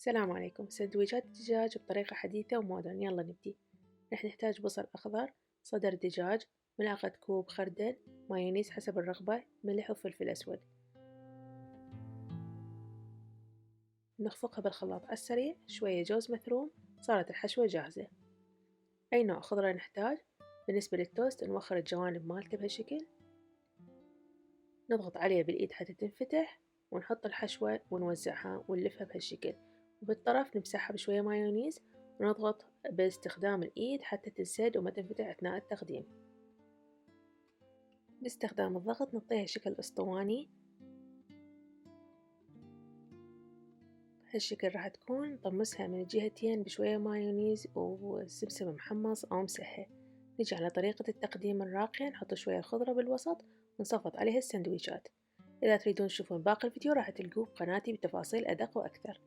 السلام عليكم. سندويشات الدجاج بطريقة حديثة ومودرن. يلا نبدي. رح نحتاج بصل أخضر، صدر دجاج، ملعقة كوب خردل، مايونيز حسب الرغبة، ملح وفلفل أسود. نخفقها بالخلاط على السريع، شوية جوز مثروم، صارت الحشوة جاهزة. أي نوع خضرة نحتاج؟ بالنسبة للتوست نوخر الجوانب مالته بهالشكل، نضغط عليها بالإيد حتى تنفتح، ونحط الحشوة ونوزعها ونلفها بهالشكل، وبالطرف نمسحها بشوية مايونيز ونضغط باستخدام الإيد حتى تنسد وما تنفتح أثناء التقديم. باستخدام الضغط نعطيها شكل أسطواني، بهالشكل راح تكون. نطمسها من الجهتين بشوية مايونيز وسمسم محمص أو مسهل. نجي على طريقة التقديم الراقية، نحط شوية خضرة بالوسط ونصفط عليها السندويشات. إذا تريدون تشوفون باقي الفيديو راح تلقوه بقناتي بتفاصيل أدق وأكثر.